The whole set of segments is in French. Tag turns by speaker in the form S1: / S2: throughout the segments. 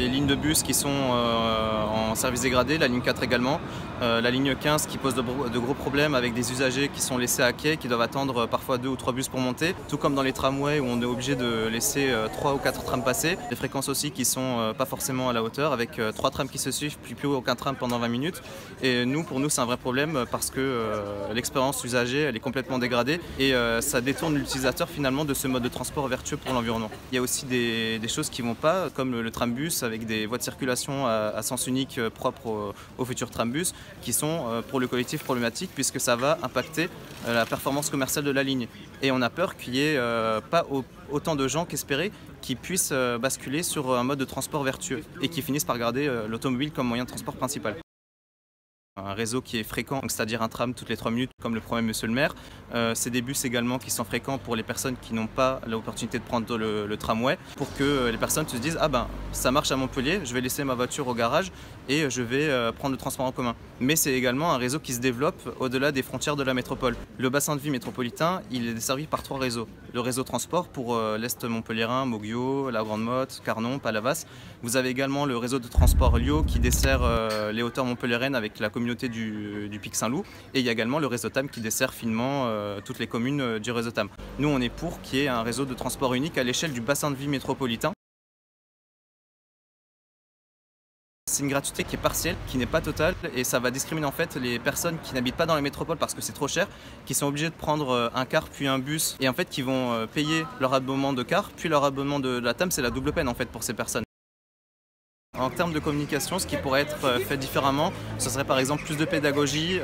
S1: les lignes de bus qui sont en service dégradé, la ligne 4 également, la ligne 15 qui pose de gros problèmes avec des usagers qui sont laissés à quai, qui doivent attendre parfois 2 ou 3 bus pour monter, tout comme dans les tramways où on est obligé de laisser 3 ou 4 trams passer, des fréquences aussi qui sont pas forcément à la hauteur, avec 3 trams qui se suivent puis plus aucun tram pendant 20 minutes. Et pour nous c'est un vrai problème parce que l'expérience usagée elle est complètement dégradée et ça détourne l'utilisateur finalement de ce mode de transport vertueux pour l'environnement. Il y a aussi des choses qui vont pas, comme le trambus avec des voies de circulation à sens unique propres au futur trambus, qui sont pour le collectif problématiques puisque ça va impacter la performance commerciale de la ligne. Et on a peur qu'il n'y ait pas autant de gens qu'espérés qui puissent basculer sur un mode de transport vertueux et qui finissent par garder l'automobile comme moyen de transport principal. Un réseau qui est fréquent, c'est-à-dire un tram toutes les 3 minutes, comme le promet monsieur le maire. C'est des bus également qui sont fréquents pour les personnes qui n'ont pas l'opportunité de prendre le tramway, pour que les personnes se disent « Ah ben, ça marche à Montpellier, je vais laisser ma voiture au garage et je vais prendre le transport en commun ». Mais c'est également un réseau qui se développe au-delà des frontières de la métropole. Le bassin de vie métropolitain, il est desservi par 3 réseaux. Le réseau transport pour l'Est montpelliérain, Moguio, la Grande Motte, Carnon, Palavas. Vous avez également le réseau de transport Lio qui dessert les hauteurs montpelliéraines avec la communauté du Pic Saint-Loup, et il y a également le réseau TAM qui dessert finement toutes les communes du réseau TAM. Nous on est pour qu'il y ait un réseau de transport unique à l'échelle du bassin de vie métropolitain. C'est une gratuité qui est partielle, qui n'est pas totale, et ça va discriminer en fait les personnes qui n'habitent pas dans les métropoles parce que c'est trop cher, qui sont obligées de prendre un car puis un bus, et en fait qui vont payer leur abonnement de car puis leur abonnement de la TAM. C'est la double peine en fait pour ces personnes. En termes de communication, ce qui pourrait être fait différemment, ce serait par exemple plus de pédagogie,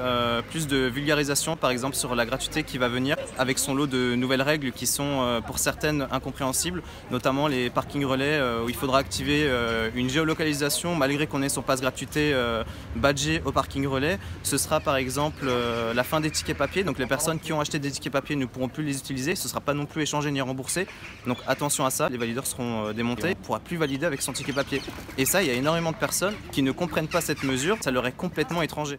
S1: plus de vulgarisation par exemple sur la gratuité qui va venir, avec son lot de nouvelles règles qui sont pour certaines incompréhensibles, notamment les parkings relais où il faudra activer une géolocalisation malgré qu'on ait son passe gratuité badgé au parking relais. Ce sera par exemple la fin des tickets papier, donc les personnes qui ont acheté des tickets papier ne pourront plus les utiliser, ce ne sera pas non plus échangé ni remboursé, donc attention à ça, les valideurs seront démontés, on ne pourra plus valider avec son ticket papier. Et ça, il y a énormément de personnes qui ne comprennent pas cette mesure, ça leur est complètement étranger.